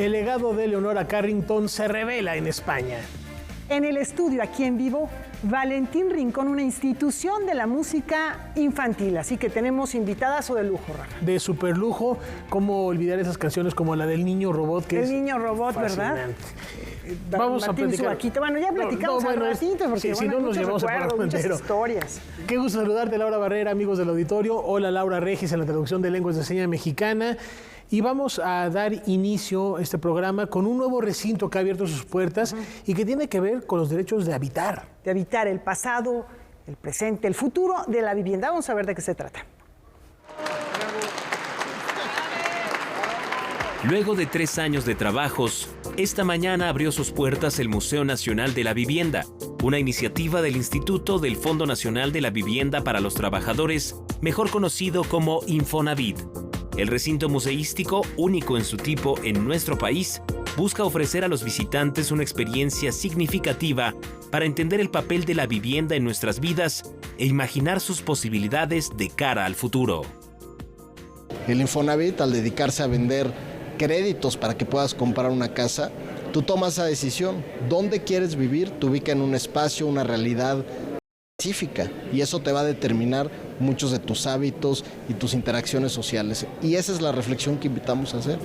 el legado de Leonora Carrington se revela en España. En el estudio, aquí en vivo, Valentín Rincón, una institución de la música infantil. Así que tenemos invitadazo de lujo, Rafa. De super lujo, cómo olvidar esas canciones como la del Niño Robot, que el es niño robot, ¿verdad? Vamos Martín a platicar. Subaquito. Bueno, ya platicamos al ratito, porque si no nos llevamos a muchas historias. Qué gusto saludarte, Laura Barrera, amigos del auditorio. Hola, Laura Regis, en la traducción de Lenguas de Señas Mexicana. Y vamos a dar inicio a este programa con un nuevo recinto que ha abierto sus puertas y que tiene que ver con los derechos de habitar. De habitar el pasado, el presente, el futuro de la vivienda. Vamos a ver de qué se trata. Luego de 3 años de trabajos, esta mañana abrió sus puertas el Museo Nacional de la Vivienda, una iniciativa del Instituto del Fondo Nacional de la Vivienda para los Trabajadores, mejor conocido como Infonavit. El recinto museístico, único en su tipo en nuestro país, busca ofrecer a los visitantes una experiencia significativa para entender el papel de la vivienda en nuestras vidas e imaginar sus posibilidades de cara al futuro. El Infonavit, al dedicarse a vender créditos para que puedas comprar una casa, tú tomas esa decisión. ¿Dónde quieres vivir? Te ubica en un espacio, una realidad específica, y eso te va a determinar muchos de tus hábitos y tus interacciones sociales. Y esa es la reflexión que invitamos a hacer.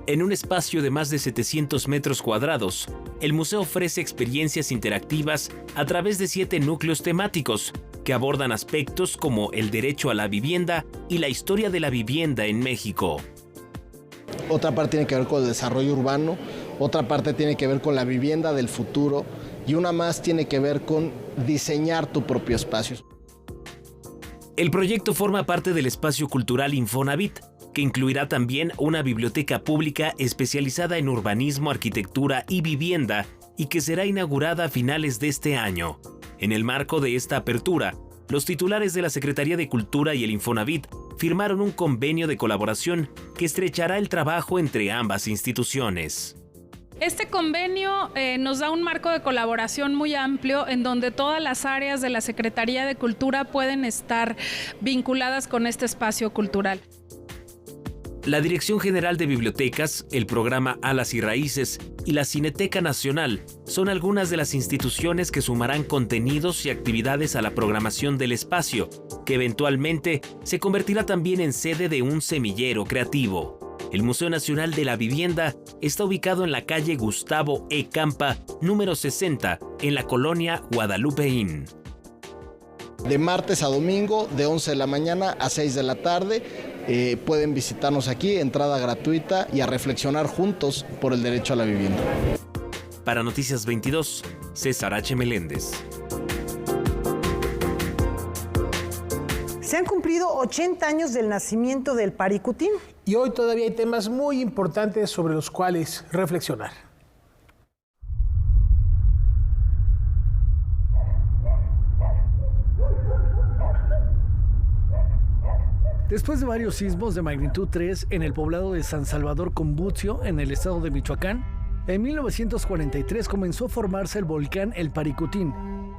En un espacio de más de 700 metros cuadrados, el museo ofrece experiencias interactivas a través de 7 núcleos temáticos que abordan aspectos como el derecho a la vivienda y la historia de la vivienda en México. Otra parte tiene que ver con el desarrollo urbano, otra parte tiene que ver con la vivienda del futuro y una más tiene que ver con diseñar tu propio espacio. El proyecto forma parte del espacio cultural Infonavit, que incluirá también una biblioteca pública especializada en urbanismo, arquitectura y vivienda y que será inaugurada a finales de este año. En el marco de esta apertura, los titulares de la Secretaría de Cultura y el Infonavit firmaron un convenio de colaboración que estrechará el trabajo entre ambas instituciones. Este convenio nos da un marco de colaboración muy amplio en donde todas las áreas de la Secretaría de Cultura pueden estar vinculadas con este espacio cultural. La Dirección General de Bibliotecas, el programa Alas y Raíces y la Cineteca Nacional son algunas de las instituciones que sumarán contenidos y actividades a la programación del espacio, que eventualmente se convertirá también en sede de un semillero creativo. El Museo Nacional de la Vivienda está ubicado en la calle Gustavo E. Campa, número 60, en la colonia Guadalupeín. De martes a domingo, de 11 de la mañana a 6 de la tarde, pueden visitarnos aquí, entrada gratuita, y a reflexionar juntos por el derecho a la vivienda. Para Noticias 22, César H. Meléndez. Se han cumplido 80 años del nacimiento del Paricutín. Y hoy todavía hay temas muy importantes sobre los cuales reflexionar. Después de varios sismos de magnitud 3 en el poblado de San Salvador Combucio, en el estado de Michoacán, en 1943 comenzó a formarse el volcán El Paricutín,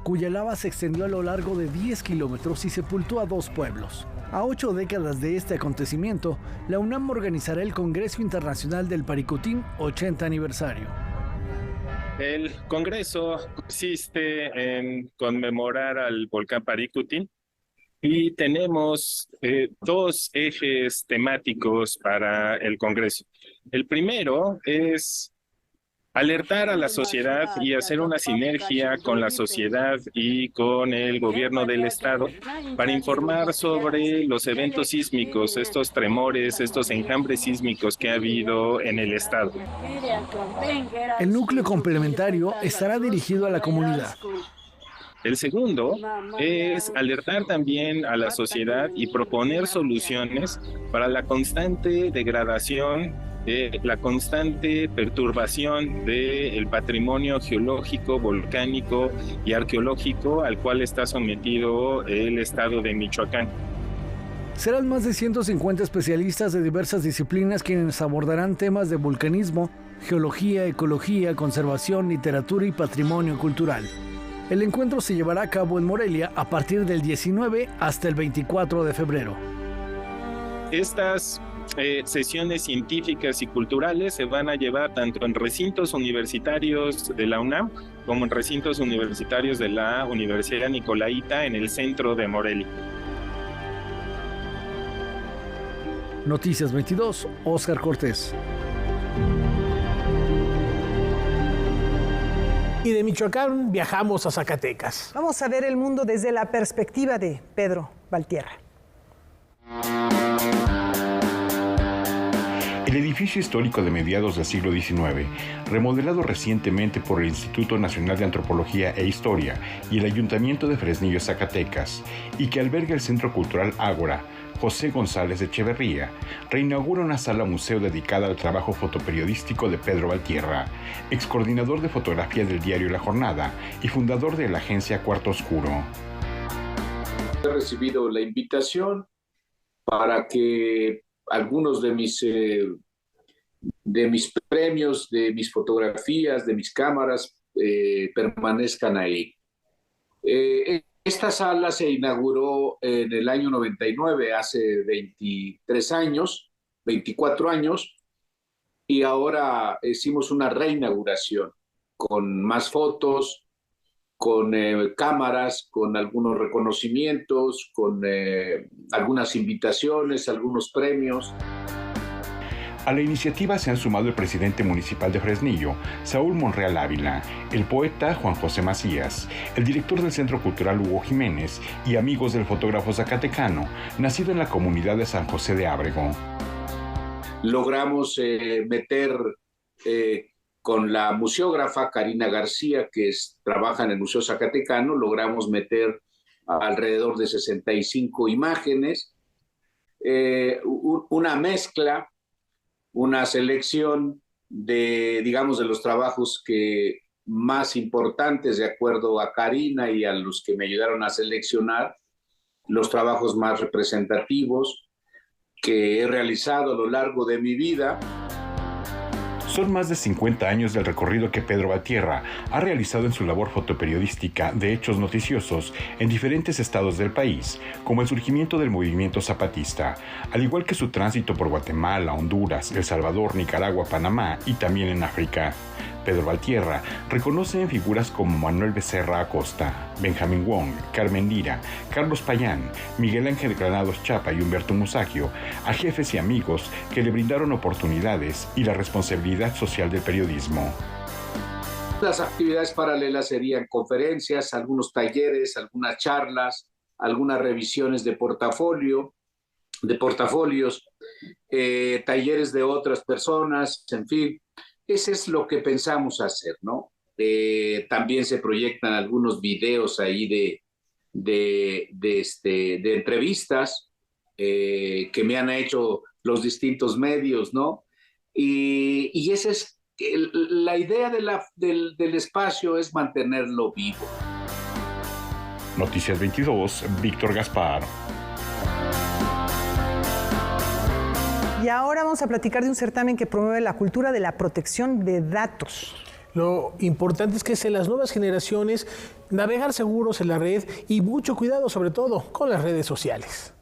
cuya lava se extendió a lo largo de 10 kilómetros y sepultó a 2 pueblos. A 8 décadas de este acontecimiento, la UNAM organizará el Congreso Internacional del Paricutín 80 aniversario. El Congreso consiste en conmemorar al volcán Paricutín y tenemos 2 ejes temáticos para el Congreso. El primero es alertar a la sociedad y hacer una sinergia con la sociedad y con el gobierno del estado para informar sobre los eventos sísmicos, estos tremores, estos enjambres sísmicos que ha habido en el estado. El núcleo complementario estará dirigido a la comunidad. El segundo es alertar también a la sociedad y proponer soluciones para la constante degradación, la constante perturbación del patrimonio geológico, volcánico y arqueológico al cual está sometido el estado de Michoacán. Serán más de 150 especialistas de diversas disciplinas quienes abordarán temas de volcanismo, geología, ecología, conservación, literatura y patrimonio cultural. El encuentro se llevará a cabo en Morelia a partir del 19 hasta el 24 de febrero. Estas sesiones científicas y culturales se van a llevar tanto en recintos universitarios de la UNAM como en recintos universitarios de la Universidad Nicolaita en el centro de Morelia. Noticias 22, Óscar Cortés. Y de Michoacán viajamos a Zacatecas. Vamos a ver el mundo desde la perspectiva de Pedro Valtierra. El edificio histórico de mediados del siglo XIX, remodelado recientemente por el Instituto Nacional de Antropología e Historia y el Ayuntamiento de Fresnillo, Zacatecas, y que alberga el Centro Cultural Ágora, José González de Echeverría, reinaugura una sala museo dedicada al trabajo fotoperiodístico de Pedro Valtierra, excoordinador de fotografía del diario La Jornada y fundador de la agencia Cuarto Oscuro. He recibido la invitación para que algunos de mis premios, de mis fotografías, de mis cámaras permanezcan ahí. Esta sala se inauguró en el año 99, hace 23 años, 24 años, y ahora hicimos una reinauguración con más fotos, con cámaras, con algunos reconocimientos, con algunas invitaciones, algunos premios. A la iniciativa se han sumado el presidente municipal de Fresnillo, Saúl Monreal Ávila, el poeta Juan José Macías, el director del Centro Cultural Hugo Jiménez y amigos del fotógrafo zacatecano, nacido en la comunidad de San José de Ábrego. Logramos meter con la museógrafa Karina García, que trabaja en el Museo Zacatecano, logramos meter alrededor de 65 imágenes, una mezcla, una selección de, digamos, de los trabajos más importantes, de acuerdo a Karina y a los que me ayudaron a seleccionar, los trabajos más representativos que he realizado a lo largo de mi vida. Son más de 50 años del recorrido que Pedro Valtierra ha realizado en su labor fotoperiodística de hechos noticiosos en diferentes estados del país, como el surgimiento del movimiento zapatista, al igual que su tránsito por Guatemala, Honduras, El Salvador, Nicaragua, Panamá y también en África. Pedro Valtierra reconoce en figuras como Manuel Becerra Acosta, Benjamín Wong, Carmen Lira, Carlos Payán, Miguel Ángel Granados Chapa y Humberto Musacchio a jefes y amigos que le brindaron oportunidades y la responsabilidad social del periodismo. Las actividades paralelas serían conferencias, algunos talleres, algunas charlas, algunas revisiones de portafolios, talleres de otras personas, en fin. Ese es lo que pensamos hacer, ¿no? También se proyectan algunos videos ahí de entrevistas que me han hecho los distintos medios, ¿no? Y esa es la idea del espacio, es mantenerlo vivo. Noticias 22, Víctor Gaspar. Y ahora vamos a platicar de un certamen que promueve la cultura de la protección de datos. Lo importante es que es en las nuevas generaciones navegar seguros en la red y mucho cuidado, sobre todo, con las redes sociales.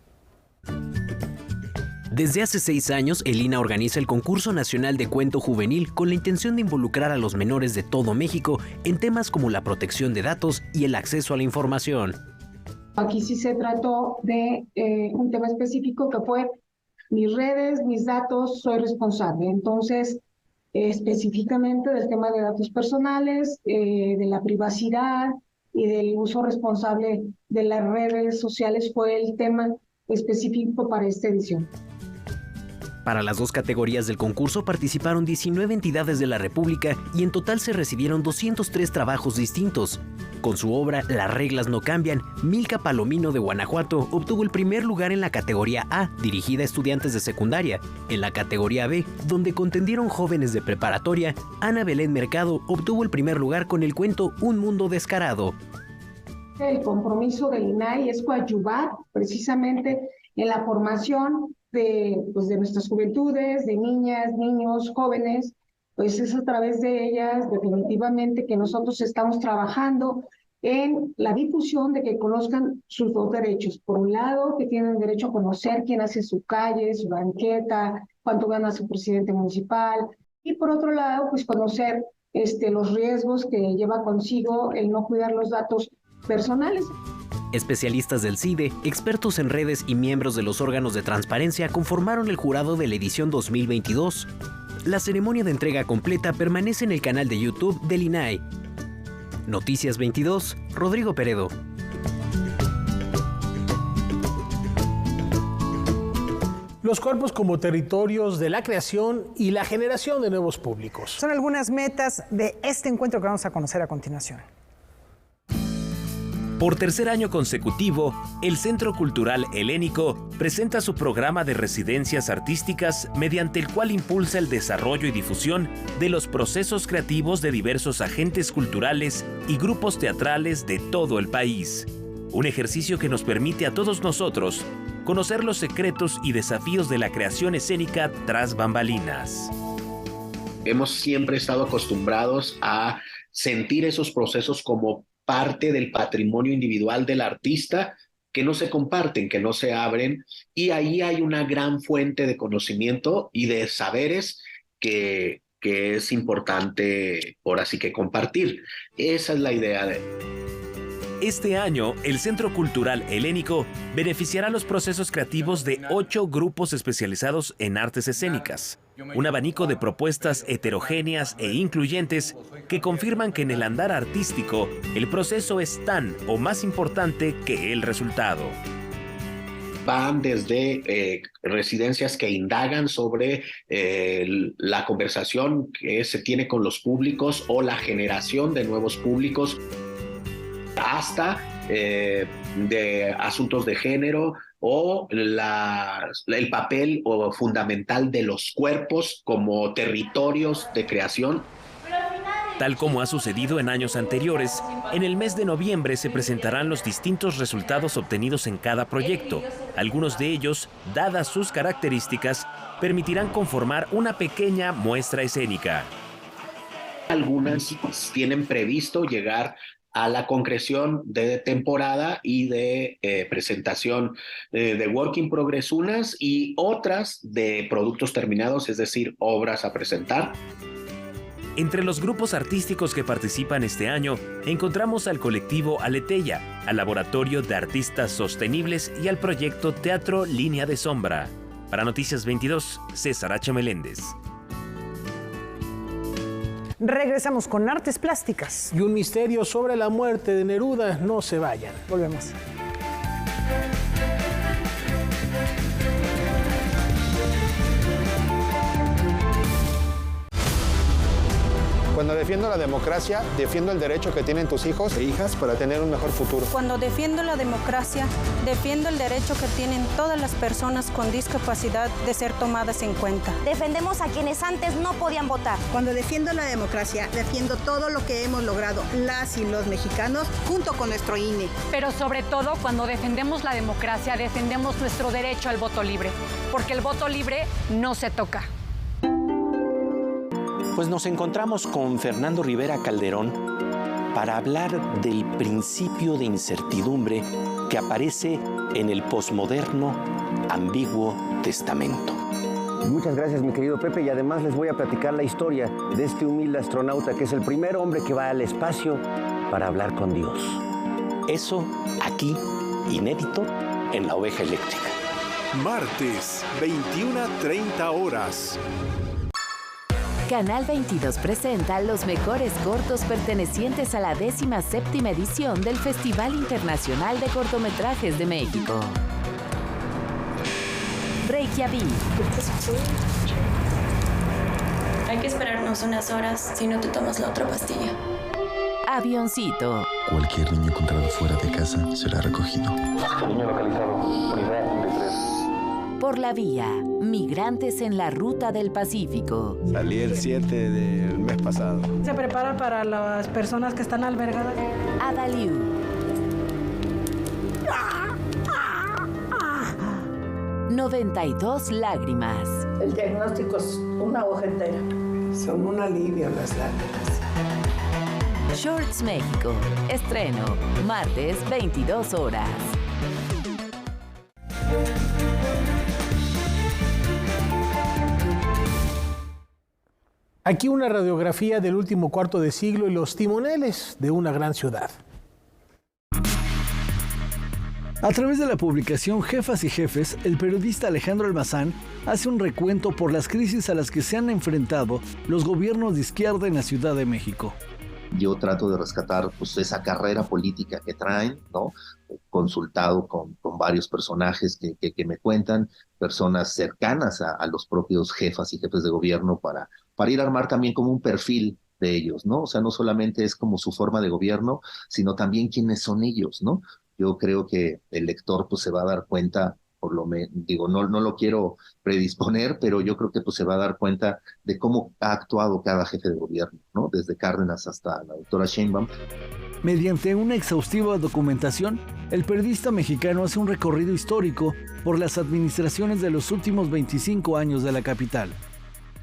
Desde hace 6 años, el INAH organiza el Concurso Nacional de Cuento Juvenil con la intención de involucrar a los menores de todo México en temas como la protección de datos y el acceso a la información. Aquí sí se trató de un tema específico que fue mis redes, mis datos, soy responsable. Entonces, específicamente del tema de datos personales, de la privacidad y del uso responsable de las redes sociales fue el tema específico para esta edición. Para las 2 categorías del concurso participaron 19 entidades de la República y en total se recibieron 203 trabajos distintos. Con su obra Las reglas no cambian, Milka Palomino de Guanajuato obtuvo el primer lugar en la categoría A, dirigida a estudiantes de secundaria. En la categoría B, donde contendieron jóvenes de preparatoria, Ana Belén Mercado obtuvo el primer lugar con el cuento Un mundo descarado. El compromiso del INAH es coadyuvar precisamente en la formación de nuestras juventudes, de niñas, niños, jóvenes, pues es a través de ellas definitivamente que nosotros estamos trabajando en la difusión de que conozcan sus dos derechos. Por un lado, que tienen derecho a conocer quién hace su calle, su banqueta, cuánto gana su presidente municipal, y por otro lado, pues conocer los riesgos que lleva consigo el no cuidar los datos personales. Especialistas del CIDE, expertos en redes y miembros de los órganos de transparencia conformaron el jurado de la edición 2022. La ceremonia de entrega completa permanece en el canal de YouTube del INAI. Noticias 22, Rodrigo Peredo. Los cuerpos como territorios de la creación y la generación de nuevos públicos. Son algunas metas de este encuentro que vamos a conocer a continuación. Por tercer año consecutivo, el Centro Cultural Helénico presenta su programa de residencias artísticas mediante el cual impulsa el desarrollo y difusión de los procesos creativos de diversos agentes culturales y grupos teatrales de todo el país. Un ejercicio que nos permite a todos nosotros conocer los secretos y desafíos de la creación escénica tras bambalinas. Hemos siempre estado acostumbrados a sentir esos procesos como parte del patrimonio individual del artista, que no se comparten, que no se abren, y ahí hay una gran fuente de conocimiento y de saberes que es importante, por así que compartir. Esa es la idea de... Este año, el Centro Cultural Helénico beneficiará los procesos creativos de 8 grupos especializados en artes escénicas. Un abanico de propuestas heterogéneas e incluyentes que confirman que en el andar artístico, el proceso es tan o más importante que el resultado. Van desde residencias que indagan sobre la conversación que se tiene con los públicos o la generación de nuevos públicos, hasta de asuntos de género o el papel fundamental de los cuerpos como territorios de creación. Tal como ha sucedido en años anteriores, en el mes de noviembre se presentarán los distintos resultados obtenidos en cada proyecto. Algunos de ellos, dadas sus características, permitirán conformar una pequeña muestra escénica. Algunas tienen previsto llegar a la concreción de temporada y de presentación de work in progress unas, y otras de productos terminados, es decir, obras a presentar. Entre los grupos artísticos que participan este año, encontramos al colectivo Aleteya, al Laboratorio de Artistas Sostenibles y al proyecto Teatro Línea de Sombra. Para Noticias 22, César H. Meléndez. Regresamos con artes plásticas. Y un misterio sobre la muerte de Neruda. No se vayan. Volvemos. Cuando defiendo la democracia, defiendo el derecho que tienen tus hijos e hijas para tener un mejor futuro. Cuando defiendo la democracia, defiendo el derecho que tienen todas las personas con discapacidad de ser tomadas en cuenta. Defendemos a quienes antes no podían votar. Cuando defiendo la democracia, defiendo todo lo que hemos logrado las y los mexicanos junto con nuestro INE. Pero sobre todo, cuando defendemos la democracia, defendemos nuestro derecho al voto libre, porque el voto libre no se toca. Pues nos encontramos con Fernando Rivera Calderón para hablar del principio de incertidumbre que aparece en el posmoderno Ambiguo Testamento. Muchas gracias, mi querido Pepe, y además les voy a platicar la historia de este humilde astronauta que es el primer hombre que va al espacio para hablar con Dios. Eso aquí, inédito, en La Oveja Eléctrica. Martes, 21:30 horas. Canal 22 presenta los mejores cortos pertenecientes a la 17ª edición del Festival Internacional de Cortometrajes de México. Reykjavik. Hay que esperarnos unas horas si no te tomas la otra pastilla. Avioncito. Cualquier niño encontrado fuera de casa será recogido. Niño localizado. Unidad 33. Por la vía, migrantes en la ruta del Pacífico. Salí el 7 del mes pasado. Se prepara para las personas que están albergadas. Adaliu. 92 lágrimas. El diagnóstico es una hoja entera. Son un alivio las lágrimas. Shorts México. Estreno, martes, 22 horas. Aquí una radiografía del último cuarto de siglo y los timoneles de una gran ciudad. A través de la publicación Jefas y Jefes, el periodista Alejandro Almazán hace un recuento por las crisis a las que se han enfrentado los gobiernos de izquierda en la Ciudad de México. Yo trato de rescatar pues, esa carrera política que traen, ¿no? Consultado con varios personajes que me cuentan, personas cercanas a los propios jefas y jefes de gobierno para ir a armar también como un perfil de ellos, ¿no? O sea, no solamente es como su forma de gobierno, sino también quiénes son ellos, ¿no? Yo creo que el lector pues se va a dar cuenta, no lo quiero predisponer, pero yo creo que pues se va a dar cuenta de cómo ha actuado cada jefe de gobierno, ¿no? Desde Cárdenas hasta la doctora Sheinbaum. Mediante una exhaustiva documentación, el periodista mexicano hace un recorrido histórico por las administraciones de los últimos 25 años de la capital.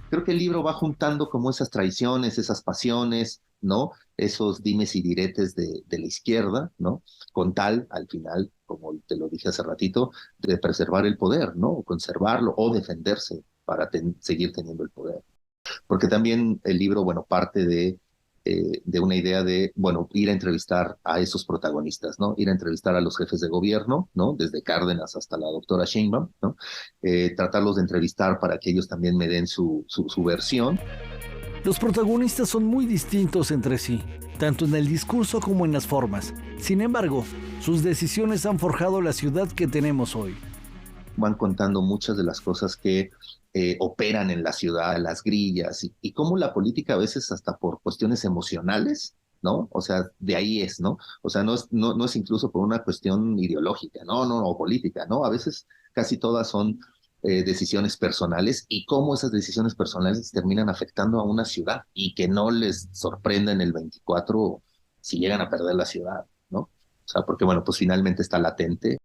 Creo que el libro va juntando como esas traiciones, esas pasiones, ¿no? Esos dimes y diretes de la izquierda, ¿no? Con tal, al final, como te lo dije hace ratito, de preservar el poder, ¿no? O conservarlo o defenderse para seguir teniendo el poder. Porque también el libro, bueno, parte de una idea de, bueno, ir a entrevistar a esos protagonistas, ¿no? Ir a entrevistar a los jefes de gobierno, ¿no? Desde Cárdenas hasta la doctora Sheinbaum, ¿no? Tratarlos de entrevistar para que ellos también me den su versión. Los protagonistas son muy distintos entre sí, tanto en el discurso como en las formas. Sin embargo, sus decisiones han forjado la ciudad que tenemos hoy. Van contando muchas de las cosas que operan en la ciudad, las grillas, y cómo la política a veces hasta por cuestiones emocionales, ¿no? O sea, de ahí es, ¿no? O sea, no es incluso por una cuestión ideológica, o política, ¿no? A veces casi todas son decisiones personales y cómo esas decisiones personales terminan afectando a una ciudad y que no les sorprenda en el 24 si llegan a perder la ciudad, ¿no? O sea, porque bueno, pues finalmente está latente.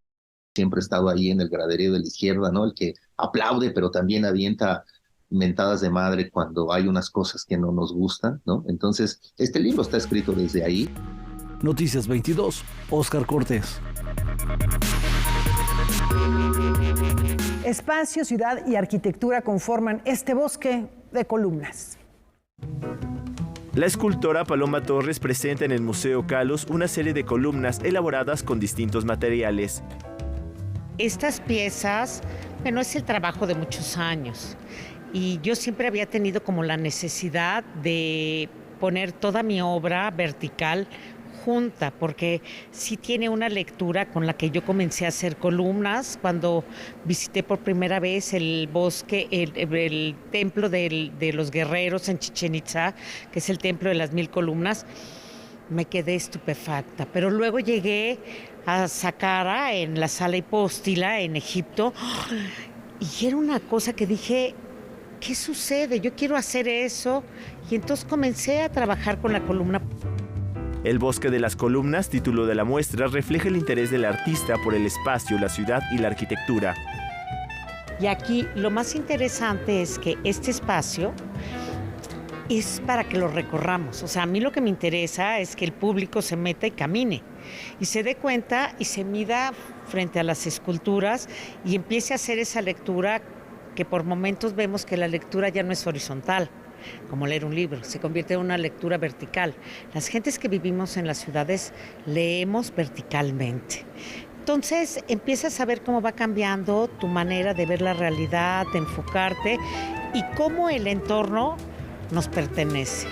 Siempre he estado ahí en el graderío de la izquierda, ¿no? El que aplaude, pero también avienta mentadas de madre cuando hay unas cosas que no nos gustan, ¿no? Entonces, este libro está escrito desde ahí. Noticias 22, Óscar Cortés. Espacio, ciudad y arquitectura conforman este bosque de columnas. La escultora Paloma Torres presenta en el Museo Calos una serie de columnas elaboradas con distintos materiales. Estas piezas, bueno, es el trabajo de muchos años y yo siempre había tenido como la necesidad de poner toda mi obra vertical junta, porque sí tiene una lectura con la que yo comencé a hacer columnas cuando visité por primera vez el bosque, el templo de los guerreros en Chichén Itzá, que es el templo de las 1000 columnas. Me quedé estupefacta, pero luego llegué a Saqqara en la sala hipóstila en Egipto y era una cosa que dije, ¿qué sucede? Yo quiero hacer eso, y entonces comencé a trabajar con la columna. El Bosque de las Columnas, título de la muestra, refleja el interés del artista por el espacio, la ciudad y la arquitectura. Y aquí lo más interesante es que este espacio es para que lo recorramos. O sea, a mí lo que me interesa es que el público se meta y camine y se dé cuenta y se mida frente a las esculturas y empiece a hacer esa lectura que por momentos vemos que la lectura ya no es horizontal, como leer un libro, se convierte en una lectura vertical. Las gentes que vivimos en las ciudades leemos verticalmente. Entonces empiezas a ver cómo va cambiando tu manera de ver la realidad, de enfocarte y cómo el entorno nos pertenece.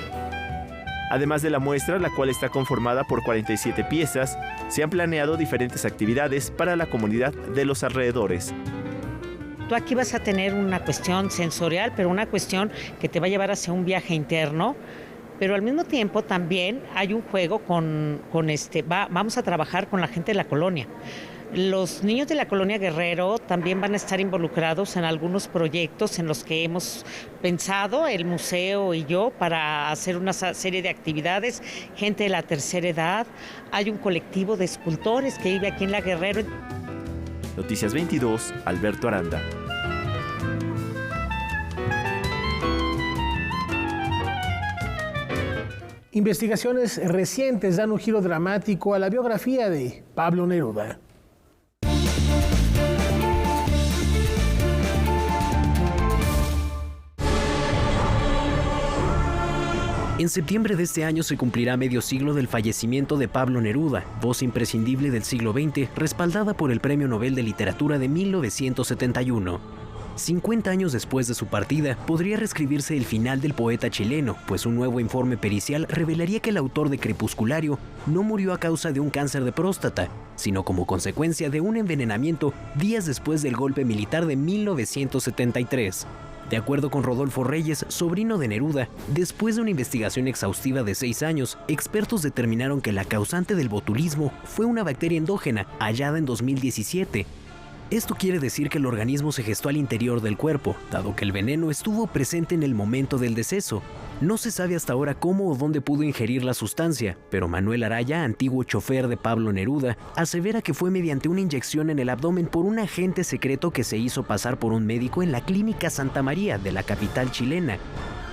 Además de la muestra, la cual está conformada por 47 piezas, se han planeado diferentes actividades para la comunidad de los alrededores. Tú aquí vas a tener una cuestión sensorial, pero una cuestión que te va a llevar hacia un viaje interno, pero al mismo tiempo también hay un juego vamos a trabajar con la gente de la colonia. Los niños de la colonia Guerrero también van a estar involucrados en algunos proyectos en los que hemos pensado, el museo y yo, para hacer una serie de actividades. Gente de la tercera edad, hay un colectivo de escultores que vive aquí en la Guerrero. Noticias 22, Alberto Aranda. Investigaciones recientes dan un giro dramático a la biografía de Pablo Neruda. En septiembre de este año se cumplirá medio siglo del fallecimiento de Pablo Neruda, voz imprescindible del siglo XX, respaldada por el Premio Nobel de Literatura de 1971. 50 años después de su partida, podría reescribirse el final del poeta chileno, pues un nuevo informe pericial revelaría que el autor de Crepusculario no murió a causa de un cáncer de próstata, sino como consecuencia de un envenenamiento días después del golpe militar de 1973. De acuerdo con Rodolfo Reyes, sobrino de Neruda, después de una investigación exhaustiva de 6 años, expertos determinaron que la causante del botulismo fue una bacteria endógena hallada en 2017. Esto quiere decir que el organismo se gestó al interior del cuerpo, dado que el veneno estuvo presente en el momento del deceso. No se sabe hasta ahora cómo o dónde pudo ingerir la sustancia, pero Manuel Araya, antiguo chofer de Pablo Neruda, asevera que fue mediante una inyección en el abdomen por un agente secreto que se hizo pasar por un médico en la Clínica Santa María de la capital chilena.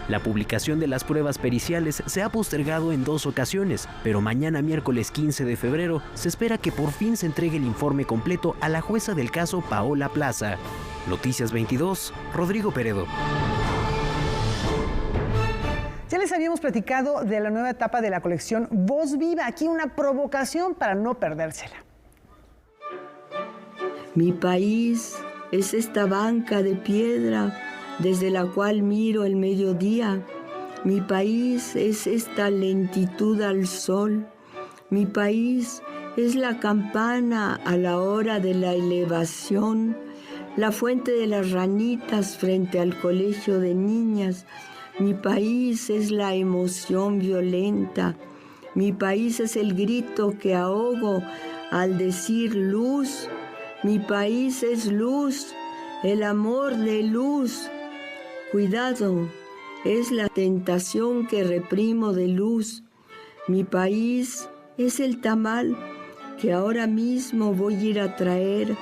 La publicación de las pruebas periciales se ha postergado en 2 ocasiones, pero mañana miércoles 15 de febrero se espera que por fin se entregue el informe completo a la jueza del caso Paola Plaza. Noticias 22, Rodrigo Peredo. Ya les habíamos platicado de la nueva etapa de la colección Voz Viva. Aquí una provocación para no perdérsela. Mi país es esta banca de piedra desde la cual miro el mediodía. Mi país es esta lentitud al sol. Mi país es la campana a la hora de la elevación, la fuente de las ranitas frente al colegio de niñas. Mi país es la emoción violenta. Mi país es el grito que ahogo al decir luz. Mi país es luz, el amor de luz. Cuidado, es la tentación que reprimo de luz. Mi país es el tamal que ahora mismo voy a ir a traer.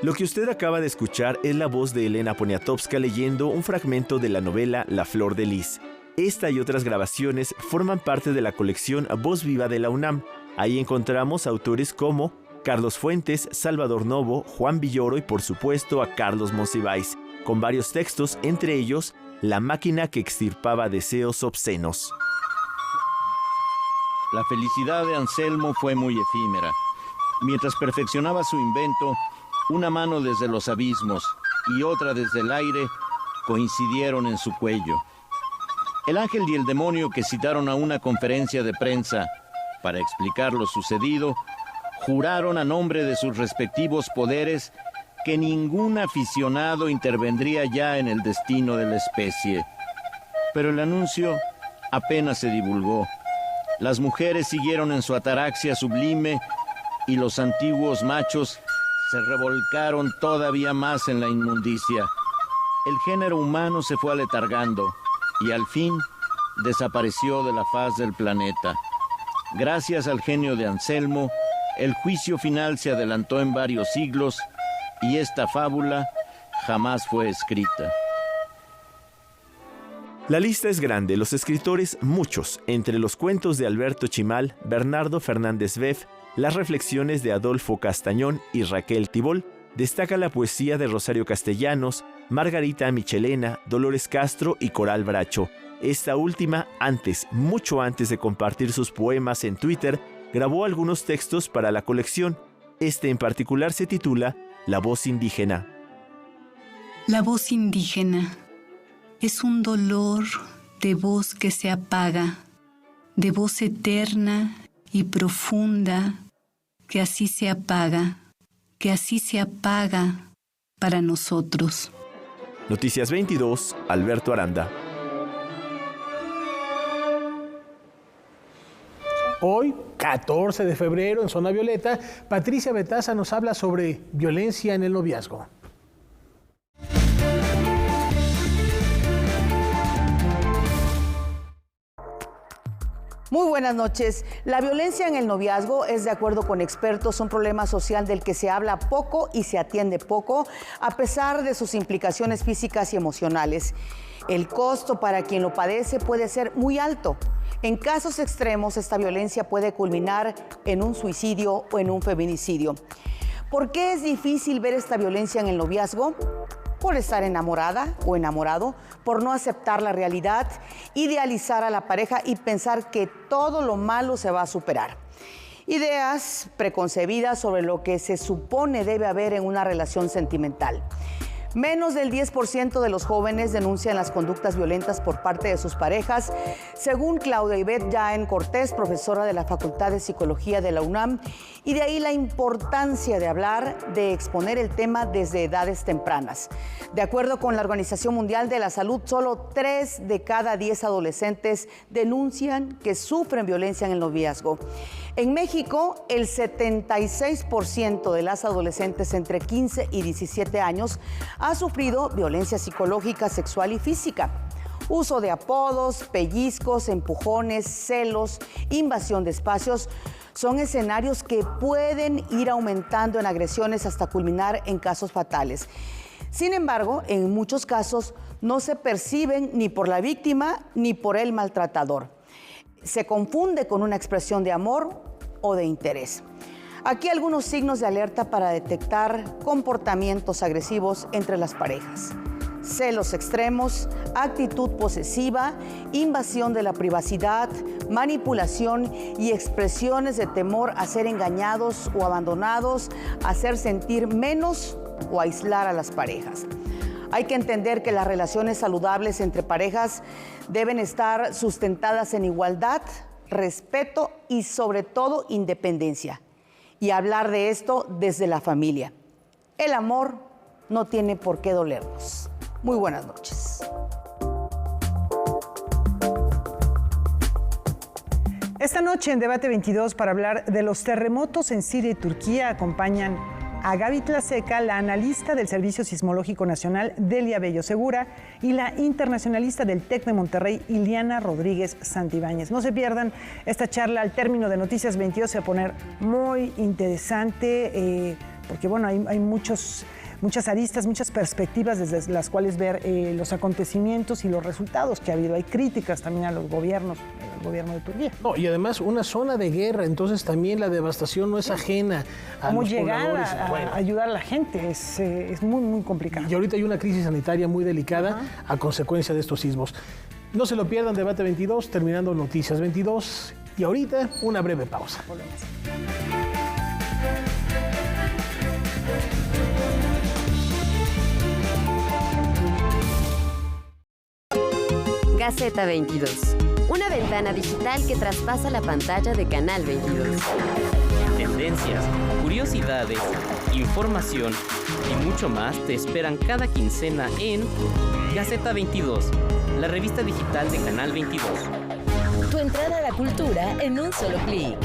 Lo que usted acaba de escuchar es la voz de Elena Poniatowska leyendo un fragmento de la novela La Flor de Lis. Esta y otras grabaciones forman parte de la colección Voz Viva de la UNAM. Ahí encontramos autores como Carlos Fuentes, Salvador Novo, Juan Villoro y por supuesto a Carlos Monsiváis, con varios textos, entre ellos La máquina que extirpaba deseos obscenos. La felicidad de Anselmo fue muy efímera. Mientras perfeccionaba su invento, una mano desde los abismos y otra desde el aire coincidieron en su cuello. El ángel y el demonio que citaron a una conferencia de prensa para explicar lo sucedido, juraron a nombre de sus respectivos poderes que ningún aficionado intervendría ya en el destino de la especie. Pero el anuncio apenas se divulgó. Las mujeres siguieron en su ataraxia sublime y los antiguos machos se revolcaron todavía más en la inmundicia. El género humano se fue aletargando y al fin desapareció de la faz del planeta. Gracias al genio de Anselmo, el juicio final se adelantó en varios siglos y esta fábula jamás fue escrita. La lista es grande, los escritores muchos, entre los cuentos de Alberto Chimal, Bernardo Fernández Beff, las reflexiones de Adolfo Castañón y Raquel Tibol, destaca la poesía de Rosario Castellanos, Margarita Michelena, Dolores Castro y Coral Bracho. Esta última, mucho antes de compartir sus poemas en Twitter, grabó algunos textos para la colección. Este en particular se titula La voz indígena. La voz indígena es un dolor de voz que se apaga, de voz eterna y profunda, que así se apaga para nosotros. Noticias 22, Alberto Aranda. Hoy, 14 de febrero, en Zona Violeta, Patricia Betaza nos habla sobre violencia en el noviazgo. Muy buenas noches. La violencia en el noviazgo es, de acuerdo con expertos, un problema social del que se habla poco y se atiende poco, a pesar de sus implicaciones físicas y emocionales. El costo para quien lo padece puede ser muy alto. En casos extremos, esta violencia puede culminar en un suicidio o en un feminicidio. ¿Por qué es difícil ver esta violencia en el noviazgo? Por estar enamorada o enamorado, por no aceptar la realidad, idealizar a la pareja y pensar que todo lo malo se va a superar. Ideas preconcebidas sobre lo que se supone debe haber en una relación sentimental. Menos del 10% de los jóvenes denuncian las conductas violentas por parte de sus parejas, según Claudia Ivette Jaén Cortés, profesora de la Facultad de Psicología de la UNAM, y de ahí la importancia de hablar, de exponer el tema desde edades tempranas. De acuerdo con la Organización Mundial de la Salud, solo 3 de cada 10 adolescentes denuncian que sufren violencia en el noviazgo. En México, el 76% de las adolescentes entre 15 y 17 años ha sufrido violencia psicológica, sexual y física. Uso de apodos, pellizcos, empujones, celos, invasión de espacios son escenarios que pueden ir aumentando en agresiones hasta culminar en casos fatales. Sin embargo, en muchos casos no se perciben ni por la víctima ni por el maltratador. Se confunde con una expresión de amor o de interés. Aquí algunos signos de alerta para detectar comportamientos agresivos entre las parejas. Celos extremos, actitud posesiva, invasión de la privacidad, manipulación y expresiones de temor a ser engañados o abandonados, hacer sentir menos o aislar a las parejas. Hay que entender que las relaciones saludables entre parejas deben estar sustentadas en igualdad, respeto y sobre todo independencia. Y hablar de esto desde la familia. El amor no tiene por qué dolernos. Muy buenas noches. Esta noche en Debate 22, para hablar de los terremotos en Siria y Turquía, acompañan a Gaby Tlaseca, la analista del Servicio Sismológico Nacional, Delia Bello Segura, y la internacionalista del TEC de Monterrey, Iliana Rodríguez Santibáñez. No se pierdan esta charla. Al término de Noticias 22 se va a poner muy interesante, porque bueno, hay muchas aristas, muchas perspectivas desde las cuales ver los acontecimientos y los resultados que ha habido. Hay críticas también a los gobiernos, al gobierno de Turquía. No, y además una zona de guerra, entonces también la devastación no es ajena a ¿Cómo los llegar pobladores? a ayudar a la gente? Es muy, muy complicado. Y ahorita hay una crisis sanitaria muy delicada a consecuencia de estos sismos. No se lo pierdan, Debate 22, terminando Noticias 22. Y ahorita una breve pausa. Volvemos. Gaceta 22, una ventana digital que traspasa la pantalla de Canal 22. Tendencias, curiosidades, información y mucho más te esperan cada quincena en Gaceta 22, la revista digital de Canal 22. Tu entrada a la cultura en un solo clic.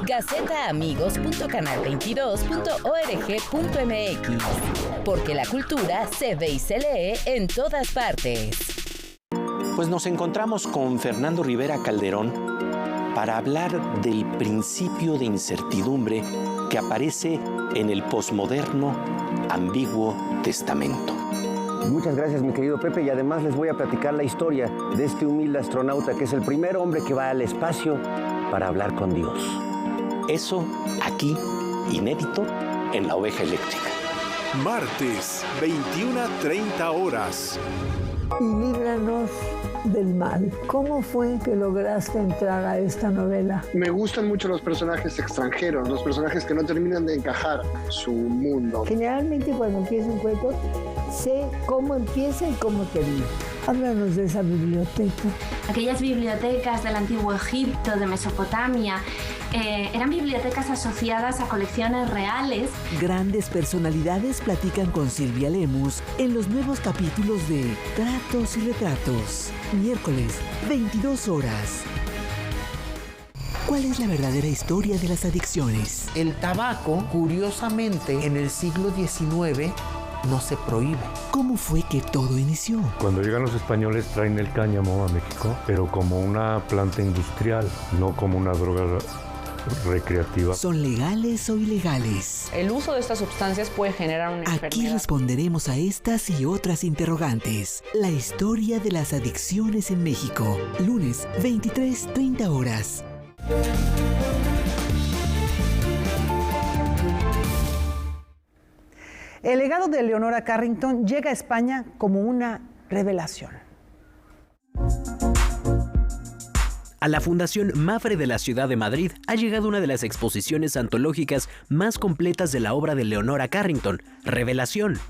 Gacetaamigos.canal22.org.mx. Porque la cultura se ve y se lee en todas partes. Pues nos encontramos con Fernando Rivera Calderón para hablar del principio de incertidumbre que aparece en el posmoderno Ambiguo Testamento. Muchas gracias, mi querido Pepe, y además les voy a platicar la historia de este humilde astronauta que es el primer hombre que va al espacio para hablar con Dios. Eso aquí, inédito, en La Oveja Eléctrica. Martes, 21:30 horas. Y líbranos del mal. ¿Cómo fue que lograste entrar a esta novela? Me gustan mucho los personajes extranjeros, los personajes que no terminan de encajar su mundo. Generalmente cuando empieza un cuento, sé cómo empieza y cómo termina. Háblanos de esa biblioteca. Aquellas bibliotecas del Antiguo Egipto, de Mesopotamia, eran bibliotecas asociadas a colecciones reales. Grandes personalidades platican con Silvia Lemus en los nuevos capítulos de Tratos y Retratos. Miércoles, 22 horas. ¿Cuál es la verdadera historia de las adicciones? El tabaco, curiosamente, en el siglo XIX no se prohíbe. ¿Cómo fue que todo inició? Cuando llegan los españoles traen el cáñamo a México, pero como una planta industrial, no como una droga recreativa. ¿Son legales o ilegales? El uso de estas sustancias puede generar una enfermedad. Aquí responderemos a estas y otras interrogantes. La historia de las adicciones en México. Lunes, 23:30 horas. El legado de Leonora Carrington llega a España como una revelación. A la Fundación Mafre de la Ciudad de Madrid ha llegado una de las exposiciones antológicas más completas de la obra de Leonora Carrington, Revelación.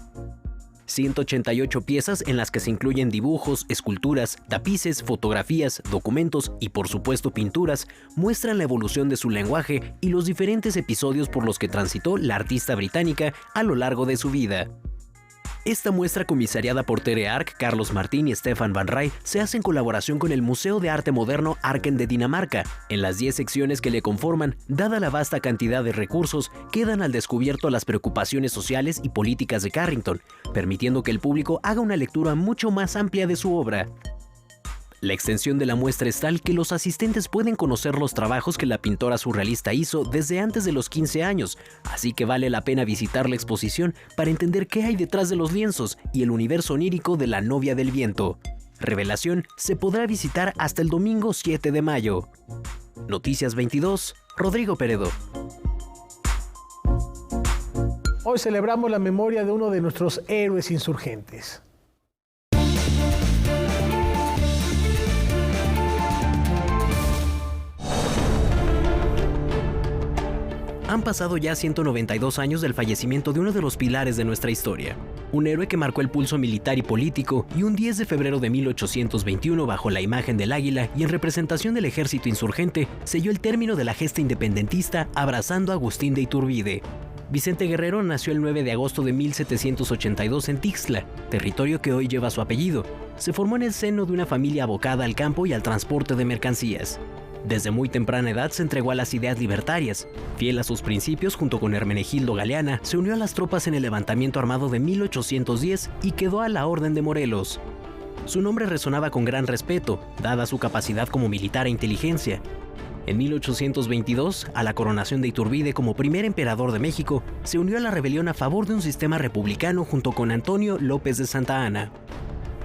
188 piezas en las que se incluyen dibujos, esculturas, tapices, fotografías, documentos y por supuesto pinturas, muestran la evolución de su lenguaje y los diferentes episodios por los que transitó la artista británica a lo largo de su vida. Esta muestra, comisariada por Tere Ark, Carlos Martín y Stefan Van Rij, se hace en colaboración con el Museo de Arte Moderno Arken de Dinamarca. En las 10 secciones que le conforman, dada la vasta cantidad de recursos, quedan al descubierto las preocupaciones sociales y políticas de Carrington, permitiendo que el público haga una lectura mucho más amplia de su obra. La extensión de la muestra es tal que los asistentes pueden conocer los trabajos que la pintora surrealista hizo desde antes de los 15 años, así que vale la pena visitar la exposición para entender qué hay detrás de los lienzos y el universo onírico de la novia del viento. Revelación se podrá visitar hasta el domingo 7 de mayo. Noticias 22, Rodrigo Peredo. Hoy celebramos la memoria de uno de nuestros héroes insurgentes. Han pasado ya 192 años del fallecimiento de uno de los pilares de nuestra historia. Un héroe que marcó el pulso militar y político, y un 10 de febrero de 1821, bajo la imagen del águila y en representación del ejército insurgente, selló el término de la gesta independentista abrazando a Agustín de Iturbide. Vicente Guerrero nació el 9 de agosto de 1782 en Tixla, territorio que hoy lleva su apellido. Se formó en el seno de una familia abocada al campo y al transporte de mercancías. Desde muy temprana edad se entregó a las ideas libertarias. Fiel a sus principios, junto con Hermenegildo Galeana, se unió a las tropas en el levantamiento armado de 1810 y quedó a la Orden de Morelos. Su nombre resonaba con gran respeto, dada su capacidad como militar e inteligencia. En 1822, a la coronación de Iturbide como primer emperador de México, se unió a la rebelión a favor de un sistema republicano junto con Antonio López de Santa Anna.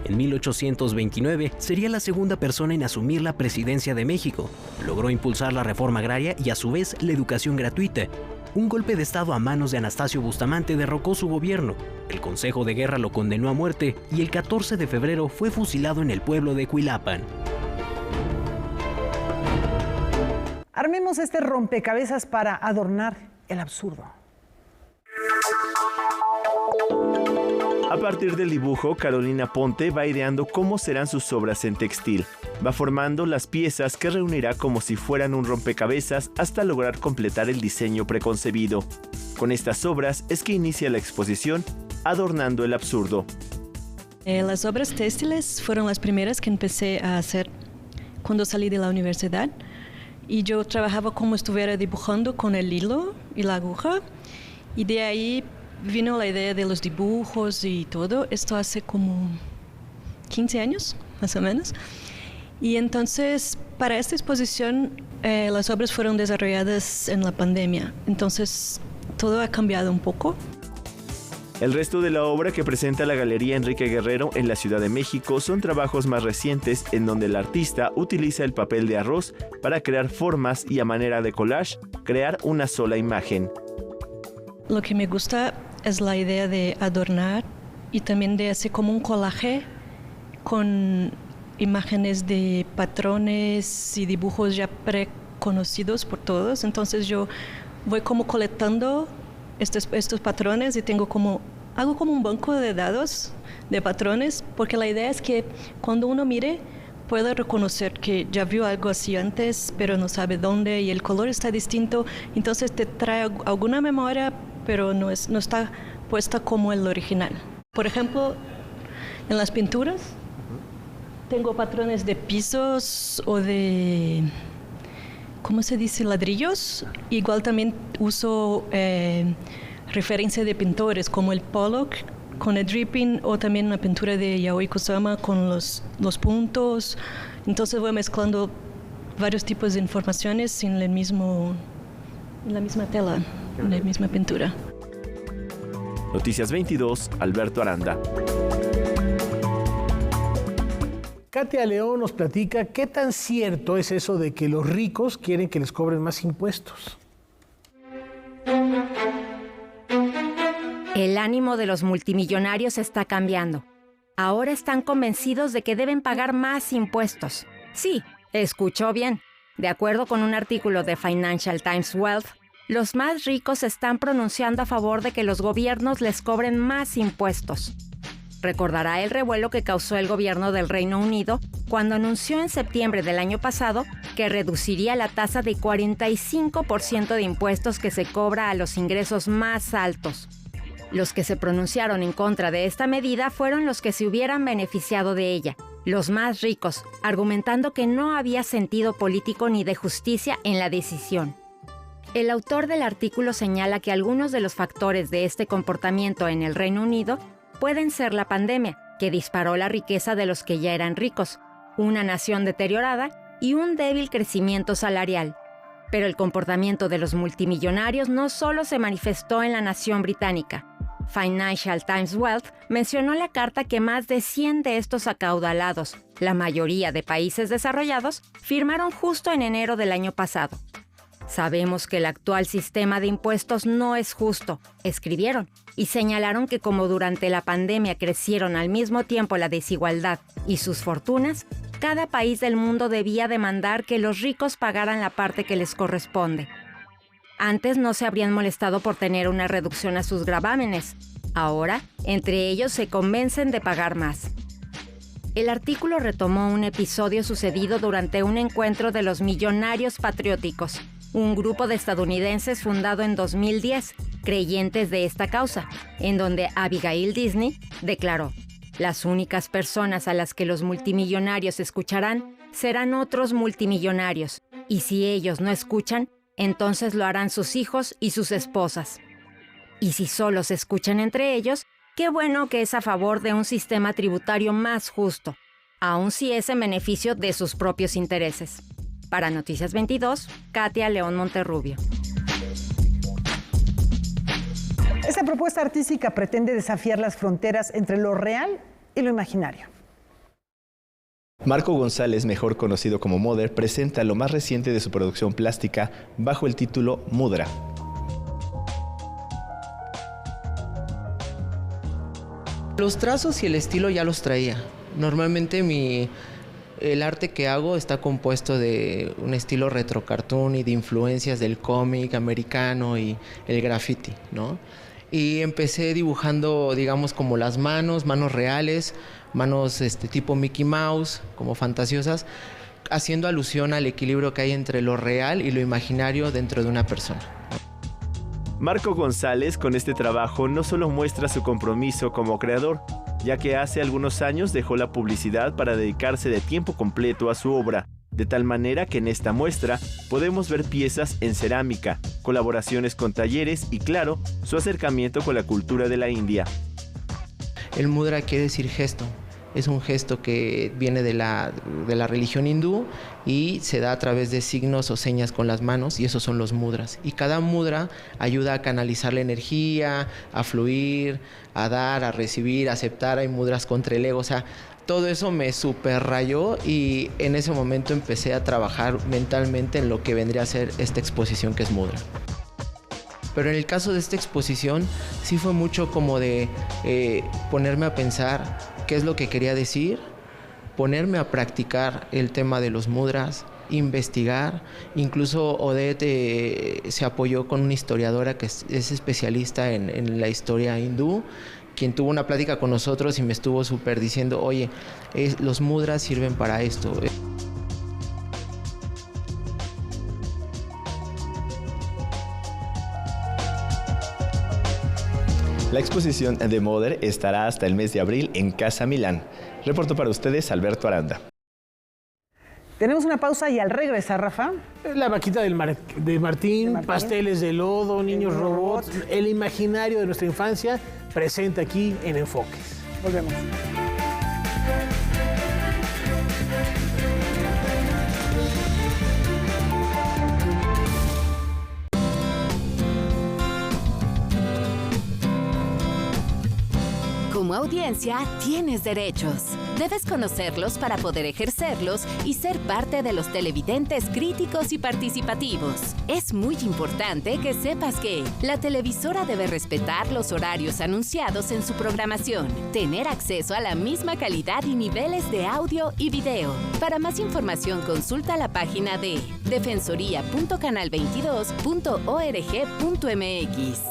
En 1829 sería la segunda persona en asumir la presidencia de México. Logró impulsar la reforma agraria y a su vez la educación gratuita. Un golpe de estado a manos de Anastasio Bustamante derrocó su gobierno. El Consejo de Guerra lo condenó a muerte y el 14 de febrero fue fusilado en el pueblo de Cuilapan. Armemos este rompecabezas para adornar el absurdo. A partir del dibujo, Carolina Ponte va ideando cómo serán sus obras en textil. Va formando las piezas que reunirá como si fueran un rompecabezas hasta lograr completar el diseño preconcebido. Con estas obras es que inicia la exposición Adornando el absurdo. Las obras textiles fueron las primeras que empecé a hacer cuando salí de la universidad. Y yo trabajaba como estuviera dibujando con el hilo y la aguja. Y de ahí vino la idea de los dibujos y todo. Esto hace como 15 años, más o menos. Y entonces, para esta exposición, las obras fueron desarrolladas en la pandemia. Entonces, todo ha cambiado un poco. El resto de la obra que presenta la Galería Enrique Guerrero en la Ciudad de México son trabajos más recientes en donde el artista utiliza el papel de arroz para crear formas y a manera de collage, crear una sola imagen. Lo que me gusta es la idea de adornar y también de hacer como un collage con imágenes de patrones y dibujos ya preconocidos por todos. Entonces yo voy como colectando estos patrones y hago como un banco de datos de patrones, porque la idea es que cuando uno mire pueda reconocer que ya vio algo así antes, pero no sabe dónde y el color está distinto. Entonces te trae alguna memoria, pero no está puesta como el original. Por ejemplo, en las pinturas tengo patrones de pisos o de, ¿cómo se dice?, ladrillos. Igual también uso referencia de pintores como el Pollock con el dripping, o también la pintura de Yayoi Kusama con los puntos. Entonces voy mezclando varios tipos de informaciones en el mismo en la misma tela, en la misma pintura. Noticias 22, Alberto Aranda. Katia León nos platica qué tan cierto es eso de que los ricos quieren que les cobren más impuestos. El ánimo de los multimillonarios está cambiando. Ahora están convencidos de que deben pagar más impuestos. Sí, escuchó bien. De acuerdo con un artículo de Financial Times Wealth, los más ricos están pronunciando a favor de que los gobiernos les cobren más impuestos. Recordará el revuelo que causó el gobierno del Reino Unido cuando anunció en septiembre del año pasado que reduciría la tasa de 45% de impuestos que se cobra a los ingresos más altos. Los que se pronunciaron en contra de esta medida fueron los que se hubieran beneficiado de ella, los más ricos, argumentando que no había sentido político ni de justicia en la decisión. El autor del artículo señala que algunos de los factores de este comportamiento en el Reino Unido pueden ser la pandemia, que disparó la riqueza de los que ya eran ricos, una nación deteriorada y un débil crecimiento salarial. Pero el comportamiento de los multimillonarios no solo se manifestó en la nación británica. Financial Times Wealth mencionó en la carta que más de 100 de estos acaudalados, la mayoría de países desarrollados, firmaron justo en enero del año pasado. Sabemos que el actual sistema de impuestos no es justo, escribieron, y señalaron que como durante la pandemia crecieron al mismo tiempo la desigualdad y sus fortunas, cada país del mundo debía demandar que los ricos pagaran la parte que les corresponde. Antes no se habrían molestado por tener una reducción a sus gravámenes. Ahora, entre ellos se convencen de pagar más. El artículo retomó un episodio sucedido durante un encuentro de los Millonarios Patrióticos, un grupo de estadounidenses fundado en 2010, creyentes de esta causa, en donde Abigail Disney declaró: las únicas personas a las que los multimillonarios escucharán serán otros multimillonarios, y si ellos no escuchan, entonces lo harán sus hijos y sus esposas. Y si solo se escuchan entre ellos, qué bueno que es a favor de un sistema tributario más justo, aun si es en beneficio de sus propios intereses. Para Noticias 22, Katia León Monterrubio. Esta propuesta artística pretende desafiar las fronteras entre lo real y lo imaginario. Marco González, mejor conocido como Mother, presenta lo más reciente de su producción plástica bajo el título Mudra. Los trazos y el estilo ya los traía. Normalmente el arte que hago está compuesto de un estilo retro cartoon y de influencias del cómic americano y el graffiti, ¿no? Y empecé dibujando, digamos, como las manos reales, manos tipo Mickey Mouse, como fantasiosas, haciendo alusión al equilibrio que hay entre lo real y lo imaginario dentro de una persona. Marco González con este trabajo no solo muestra su compromiso como creador, ya que hace algunos años dejó la publicidad para dedicarse de tiempo completo a su obra, de tal manera que en esta muestra podemos ver piezas en cerámica, colaboraciones con talleres y, claro, su acercamiento con la cultura de la India. El mudra quiere decir gesto. Es un gesto que viene de la religión hindú y se da a través de signos o señas con las manos, y esos son los mudras. Y cada mudra ayuda a canalizar la energía, a fluir, a dar, a recibir, a aceptar. Hay mudras contra el ego, o sea, todo eso me super rayó y en ese momento empecé a trabajar mentalmente en lo que vendría a ser esta exposición que es mudra. Pero en el caso de esta exposición sí fue mucho como de ponerme a pensar qué es lo que quería decir, ponerme a practicar el tema de los mudras, investigar. Incluso Odette se apoyó con una historiadora que es especialista en la historia hindú, quien tuvo una plática con nosotros y me estuvo súper diciendo, oye, los mudras sirven para esto. La exposición de Mother estará hasta el mes de abril en Casa Milán. Reportó para ustedes Alberto Aranda. Tenemos una pausa y al regresar, Rafa. La vaquita de Martín, pasteles de lodo, niños robots, el imaginario de nuestra infancia presente aquí en Enfoques. Volvemos. Como audiencia, tienes derechos. Debes conocerlos para poder ejercerlos y ser parte de los televidentes críticos y participativos. Es muy importante que sepas que la televisora debe respetar los horarios anunciados en su programación, tener acceso a la misma calidad y niveles de audio y video. Para más información, consulta la página de defensoría.canal22.org.mx.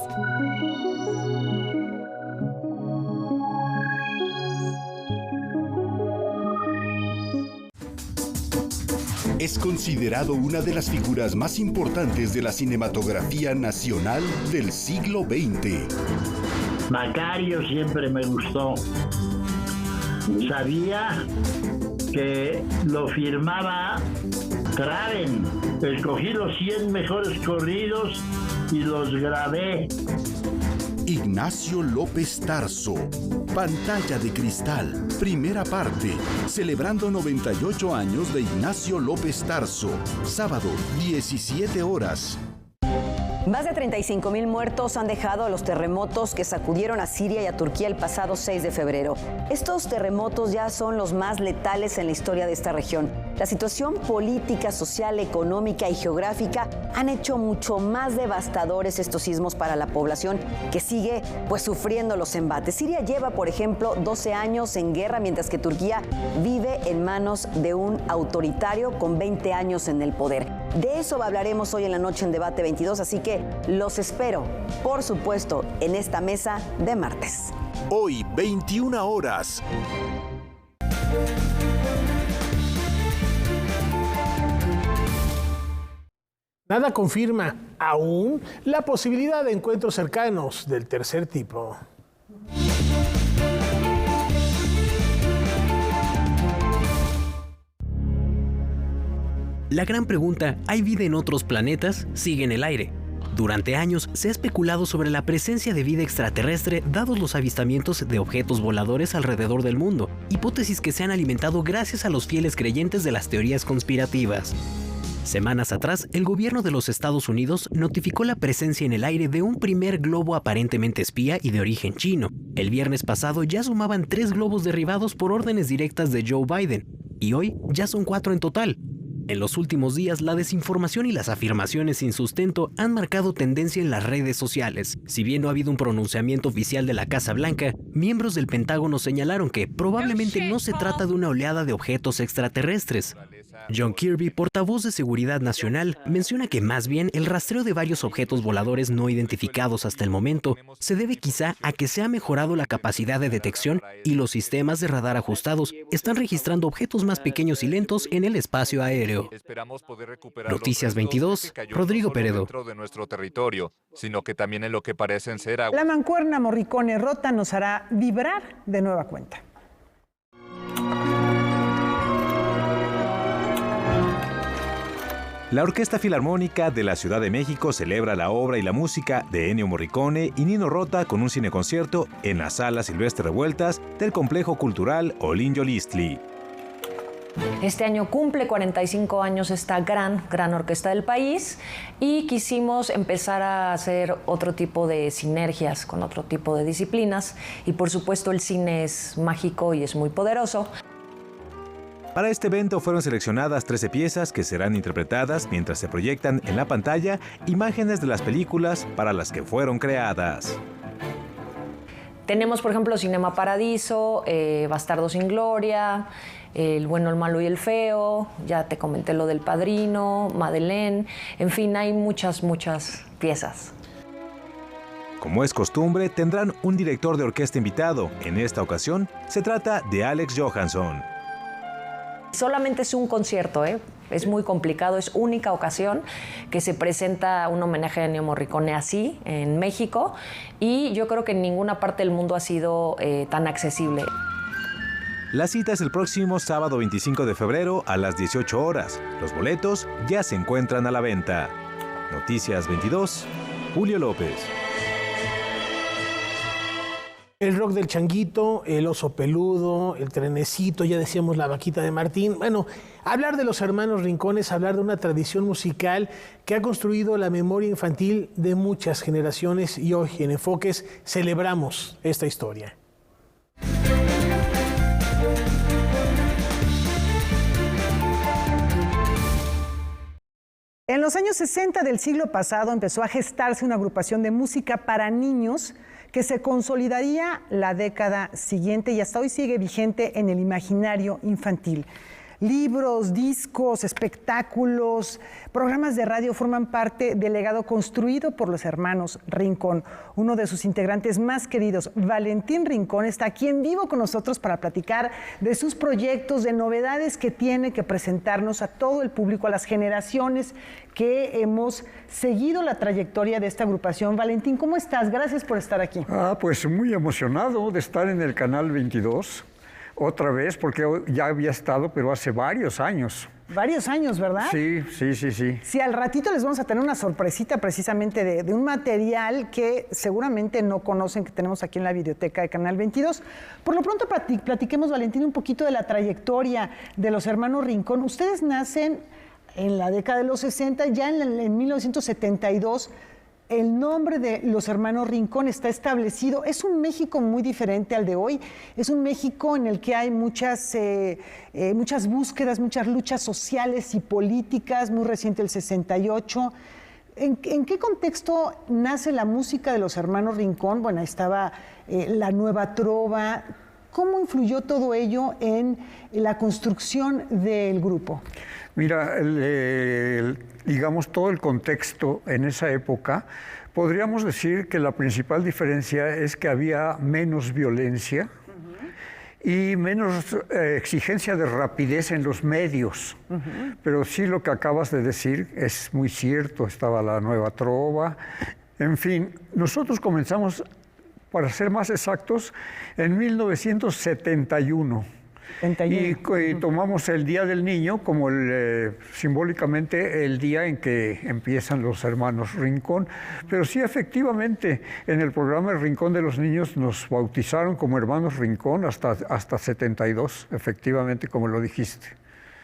Es considerado una de las figuras más importantes de la cinematografía nacional del siglo XX. Macario siempre me gustó. Sabía que lo firmaba Craven. Escogí los 100 mejores corridos y los grabé. Ignacio López Tarso, Pantalla de Cristal, primera parte, celebrando 98 años de Ignacio López Tarso, sábado, 17 horas. Más de 35,000 muertos han dejado los terremotos que sacudieron a Siria y a Turquía el pasado 6 de febrero. Estos terremotos ya son los más letales en la historia de esta región. La situación política, social, económica y geográfica han hecho mucho más devastadores estos sismos para la población que sigue sufriendo los embates. Siria lleva, por ejemplo, 12 años en guerra, mientras que Turquía vive en manos de un autoritario con 20 años en el poder. De eso hablaremos hoy en la noche en Debate 22, así que los espero, por supuesto, en esta mesa de martes. Hoy, 21 horas. Nada confirma aún la posibilidad de encuentros cercanos del tercer tipo. La gran pregunta, ¿hay vida en otros planetas?, sigue en el aire. Durante años se ha especulado sobre la presencia de vida extraterrestre dados los avistamientos de objetos voladores alrededor del mundo, hipótesis que se han alimentado gracias a los fieles creyentes de las teorías conspirativas. Semanas atrás, el gobierno de los Estados Unidos notificó la presencia en el aire de un primer globo aparentemente espía y de origen chino. El viernes pasado ya sumaban 3 globos derribados por órdenes directas de Joe Biden, y hoy ya son 4 en total. En los últimos días, la desinformación y las afirmaciones sin sustento han marcado tendencia en las redes sociales. Si bien no ha habido un pronunciamiento oficial de la Casa Blanca, miembros del Pentágono señalaron que probablemente no se trata de una oleada de objetos extraterrestres. John Kirby, portavoz de Seguridad Nacional, menciona que más bien el rastreo de varios objetos voladores no identificados hasta el momento se debe quizá a que se ha mejorado la capacidad de detección y los sistemas de radar ajustados están registrando objetos más pequeños y lentos en el espacio aéreo. Noticias 22, Rodrigo Peredo. Dentro de nuestro territorio, sino que también en lo que parecen ser La mancuerna Morricone Rota nos hará vibrar de nueva cuenta. La Orquesta Filarmónica de la Ciudad de México celebra la obra y la música de Ennio Morricone y Nino Rota con un cineconcierto en la Sala Silvestre Revueltas del Complejo Cultural Olin-Yolistli. Este año cumple 45 años esta gran orquesta del país y quisimos empezar a hacer otro tipo de sinergias con otro tipo de disciplinas y por supuesto el cine es mágico y es muy poderoso. Para este evento fueron seleccionadas 13 piezas que serán interpretadas mientras se proyectan en la pantalla imágenes de las películas para las que fueron creadas. Tenemos, por ejemplo, Cinema Paradiso, Bastardo sin Gloria, El bueno, el malo y el feo, ya te comenté lo del Padrino, Madeleine, en fin, hay muchas piezas. Como es costumbre, tendrán un director de orquesta invitado. En esta ocasión, se trata de Alex Johansson. Solamente es un concierto, es muy complicado, es única ocasión que se presenta un homenaje a Ennio Morricone así en México y yo creo que en ninguna parte del mundo ha sido tan accesible. La cita es el próximo sábado 25 de febrero a las 18 horas. Los boletos ya se encuentran a la venta. Noticias 22, Julio López. El rock del changuito, el oso peludo, el trenecito, ya decíamos la vaquita de Martín. Bueno, hablar de los hermanos Rincón es hablar de una tradición musical que ha construido la memoria infantil de muchas generaciones y hoy en Enfoques celebramos esta historia. En los años 60 del siglo pasado empezó a gestarse una agrupación de música para niños que se consolidaría la década siguiente y hasta hoy sigue vigente en el imaginario infantil. Libros, discos, espectáculos, programas de radio forman parte del legado construido por los hermanos Rincón. Uno de sus integrantes más queridos, Valentín Rincón, está aquí en vivo con nosotros para platicar de sus proyectos, de novedades que tiene que presentarnos a todo el público, a las generaciones que hemos seguido la trayectoria de esta agrupación. Valentín, ¿cómo estás? Gracias por estar aquí. Pues muy emocionado de estar en el Canal 22. Otra vez, porque ya había estado, pero hace varios años. Varios años, ¿verdad? Sí. Sí, al ratito les vamos a tener una sorpresita precisamente de un material que seguramente no conocen, que tenemos aquí en la videoteca de Canal 22. Por lo pronto platiquemos, Valentín, un poquito de la trayectoria de los hermanos Rincón. Ustedes nacen en la década de los 60, ya en 1972. El nombre de los hermanos Rincón está establecido. Es un México muy diferente al de hoy. Es un México en el que hay muchas búsquedas, muchas luchas sociales y políticas. Muy reciente el 68. ¿En qué contexto nace la música de los hermanos Rincón? Bueno, ahí estaba la nueva trova. ¿Cómo influyó todo ello en la construcción del grupo? Mira, digamos, todo el contexto en esa época, podríamos decir que la principal diferencia es que había menos violencia y menos exigencia de rapidez en los medios. Pero sí, lo que acabas de decir es muy cierto, estaba la nueva trova. En fin, nosotros comenzamos, para ser más exactos, en 1971. Y tomamos el Día del Niño como simbólicamente el día en que empiezan los hermanos Rincón. Pero sí, efectivamente, en el programa El Rincón de los Niños nos bautizaron como hermanos Rincón hasta 72, efectivamente, como lo dijiste.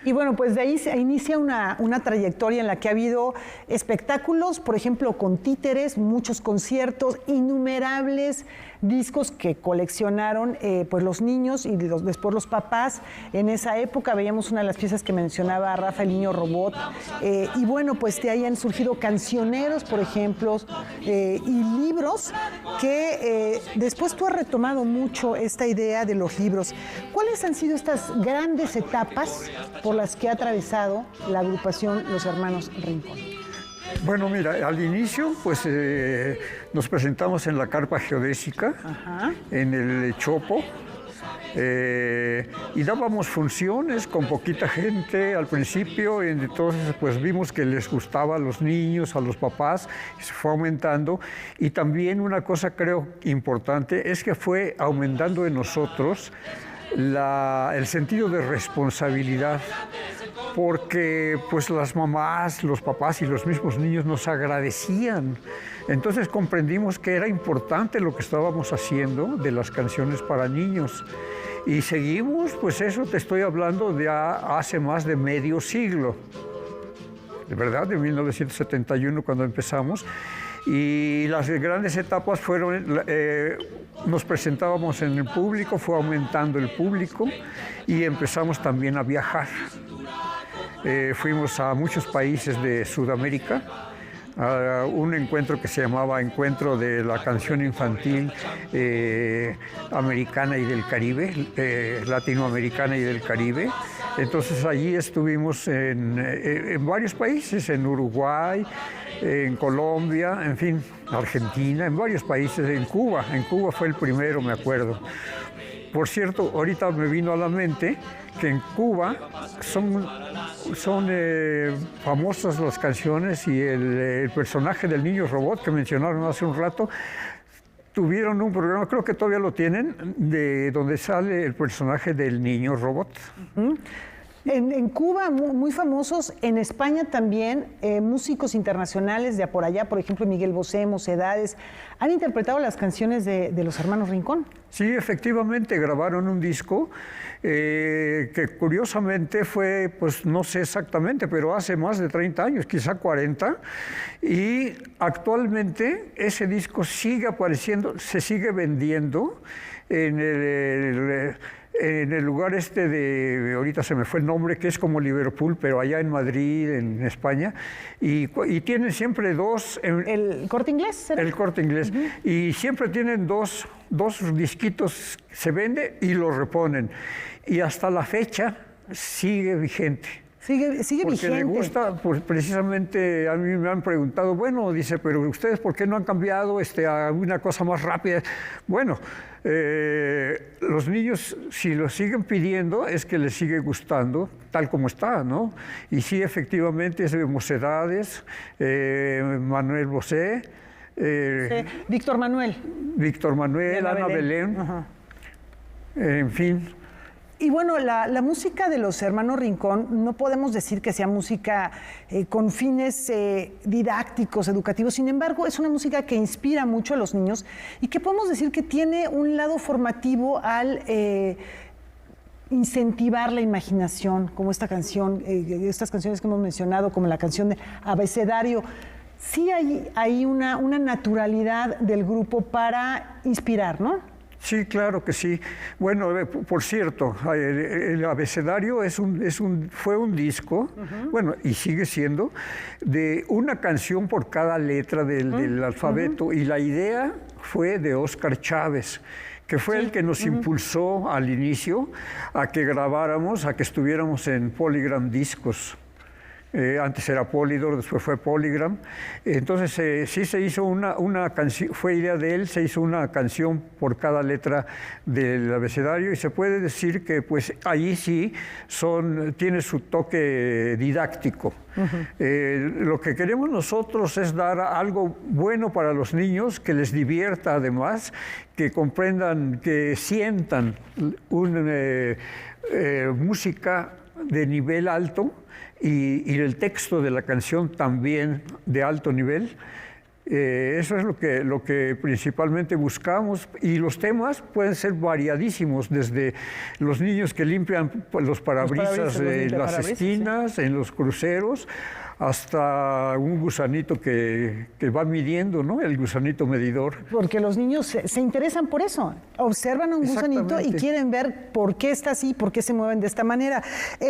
Y bueno, pues de ahí se inicia una trayectoria en la que ha habido espectáculos, por ejemplo, con títeres, muchos conciertos, innumerables discos que coleccionaron pues los niños y después los papás. En esa época veíamos una de las piezas que mencionaba Rafa, el niño robot. Y bueno, pues de ahí han surgido cancioneros, por ejemplo, y libros que después tú has retomado mucho esta idea de los libros. ¿Cuáles han sido estas grandes etapas por las que ha atravesado la agrupación Los Hermanos Rincón? Bueno, mira, al inicio pues nos presentamos en la carpa geodésica, en el Chopo, y dábamos funciones con poquita gente al principio, y entonces pues vimos que les gustaba a los niños, a los papás, y se fue aumentando. Y también una cosa creo importante es que fue aumentando en nosotros el sentido de responsabilidad, porque pues las mamás, los papás y los mismos niños nos agradecían. Entonces comprendimos que era importante lo que estábamos haciendo de las canciones para niños. Y seguimos, pues eso te estoy hablando de hace más de medio siglo, de verdad, de 1971 cuando empezamos. Y las grandes etapas fueron, nos presentábamos en el público, fue aumentando el público y empezamos también a viajar. Fuimos a muchos países de Sudamérica, a un encuentro que se llamaba Encuentro de la Canción Infantil Americana y del Caribe, Latinoamericana y del Caribe. Entonces allí estuvimos en varios países, en Uruguay, en Colombia, en fin, Argentina, en varios países, en Cuba fue el primero, me acuerdo. Por cierto, ahorita me vino a la mente que en Cuba son famosas las canciones y el personaje del niño robot que mencionaron hace un rato. Tuvieron un programa, creo que todavía lo tienen, de donde sale el personaje del niño robot. En Cuba, muy famosos. En España también, músicos internacionales de por allá, por ejemplo, Miguel Bosé, Mocedades, han interpretado las canciones de los hermanos Rincón. Sí, efectivamente, grabaron un disco que curiosamente fue, pues no sé exactamente, pero hace más de 30 años, quizá 40, y actualmente ese disco sigue apareciendo, se sigue vendiendo en en el lugar ahorita se me fue el nombre, que es como Liverpool, pero allá en Madrid, en España, y tienen siempre dos... ¿El Corte Inglés? ¿Será? El Corte Inglés. Y siempre tienen dos disquitos, se vende y los reponen. Y hasta la fecha sigue vigente. Sigue vigente. Porque le gusta, pues precisamente a mí me han preguntado, bueno, dice, pero ustedes ¿por qué no han cambiado a una cosa más rápida? Bueno, los niños, si lo siguen pidiendo, es que les sigue gustando, tal como está, ¿no? Y sí, efectivamente, es de Mocedades, Manuel Bosé, sí. Víctor Manuel, Ana Belén, en fin. Y bueno, la música de los hermanos Rincón no podemos decir que sea música con fines didácticos, educativos. Sin embargo, es una música que inspira mucho a los niños y que podemos decir que tiene un lado formativo al incentivar la imaginación, como esta canción, estas canciones que hemos mencionado, como la canción de Abecedario. Sí hay una naturalidad del grupo para inspirar, ¿no? Sí, claro que sí. Bueno, por cierto, el Abecedario fue un disco, bueno, y sigue siendo, de una canción por cada letra del alfabeto, y la idea fue de Óscar Chávez, que fue el que nos impulsó al inicio a que grabáramos, a que estuviéramos en Polygram Discos. Antes era Polydor, después fue Polygram. Entonces sí se hizo una canción, fue idea de él, se hizo una canción por cada letra del abecedario y se puede decir que pues allí sí tiene su toque didáctico. Lo que queremos nosotros es dar algo bueno para los niños, que les divierta además, que comprendan, que sientan una música de nivel alto, y el texto de la canción también de alto nivel. Eso es lo que principalmente buscamos, y los temas pueden ser variadísimos, desde los niños que limpian los parabrisas de las esquinas, en los cruceros, hasta un gusanito que va midiendo, ¿no? El gusanito medidor. Porque los niños se interesan por eso, observan a un gusanito y quieren ver por qué está así, por qué se mueven de esta manera.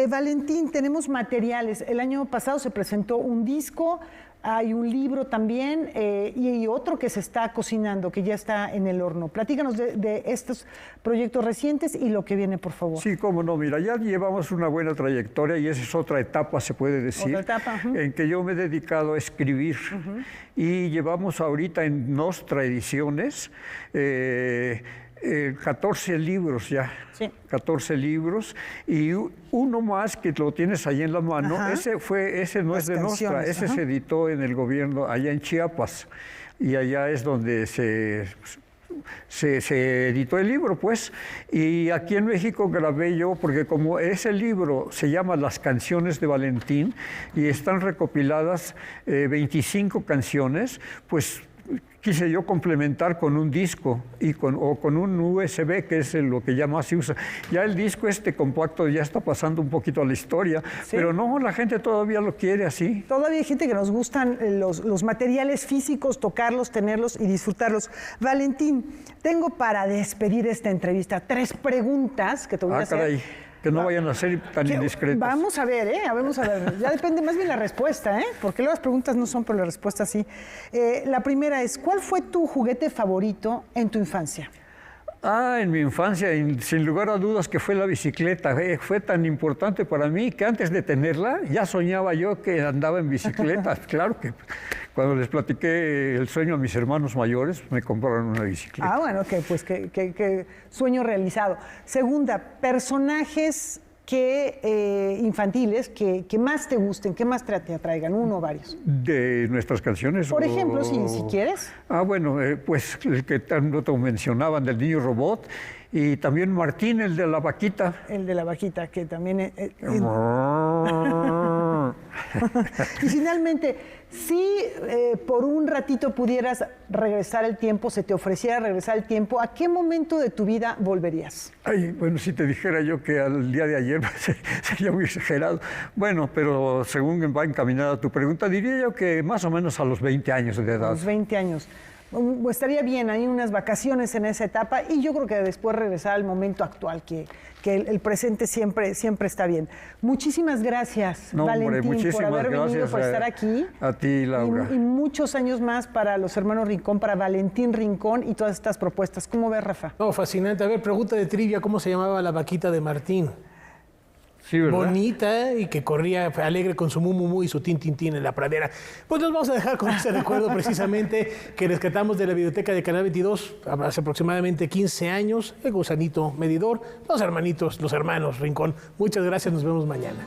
Valentín, tenemos materiales. El año pasado se presentó un disco, hay un libro también y otro que se está cocinando, que ya está en el horno. Platícanos de estos proyectos recientes y lo que viene, por favor. Sí, cómo no. Mira, ya llevamos una buena trayectoria y esa es otra etapa, se puede decir, en que yo me he dedicado a escribir. Y llevamos ahorita en Nostra Ediciones 14 libros ya, 14 libros, y uno más que lo tienes ahí en la mano. Ese no es de Nostra, ese se editó en el gobierno allá en Chiapas, y allá es donde se editó el libro, pues, y aquí en México grabé yo, porque como ese libro se llama Las canciones de Valentín, y están recopiladas 25 canciones, pues quise yo complementar con un disco o con un USB, que es lo que ya más se usa. Ya el disco compacto ya está pasando un poquito a la historia, pero no, la gente todavía lo quiere así. Todavía hay gente que nos gustan los materiales físicos, tocarlos, tenerlos y disfrutarlos. Valentín, tengo para despedir esta entrevista 3 preguntas que te voy a hacer. Caray. Que no vayan a ser tan indiscretas. Vamos a ver, vamos a ver. Ya depende más bien la respuesta, porque las preguntas no son, pero la respuesta sí. La primera es, ¿cuál fue tu juguete favorito en tu infancia? En mi infancia, sin lugar a dudas, que fue la bicicleta. Fue tan importante para mí que antes de tenerla ya soñaba yo que andaba en bicicleta. Claro que cuando les platiqué el sueño a mis hermanos mayores, me compraron una bicicleta. Bueno, pues que sueño realizado. Segunda, personajes infantiles que más te gusten, que más te atraigan, uno o varios. ¿De nuestras canciones? Por ejemplo, si quieres. Bueno, pues el que tanto mencionaban, del niño robot, y también Martín, el de la vaquita. El de la vaquita, que también... Y finalmente, si por un ratito pudieras regresar el tiempo, se te ofreciera regresar el tiempo, ¿a qué momento de tu vida volverías? Bueno, si te dijera yo que al día de ayer sería muy exagerado. Bueno, pero según va encaminada tu pregunta, diría yo que más o menos a los 20 años de edad. A los 20 años. estaría bien, hay unas vacaciones en esa etapa y yo creo que después regresar al momento actual, que el presente siempre está bien. Muchísimas gracias, Valentín, por haber venido, por estar aquí. A ti, Laura. Y muchos años más para los hermanos Rincón, para Valentín Rincón y todas estas propuestas. ¿Cómo ves, Rafa? No, fascinante. A ver, pregunta de trivia, ¿cómo se llamaba la vaquita de Martín? Sí, ¿verdad? Bonita y que corría alegre con su mu y su tin en la pradera. Pues nos vamos a dejar con ese recuerdo precisamente que rescatamos de la biblioteca de Canal 22 hace aproximadamente 15 años. El gusanito medidor, los hermanos Rincón. Muchas gracias, nos vemos mañana.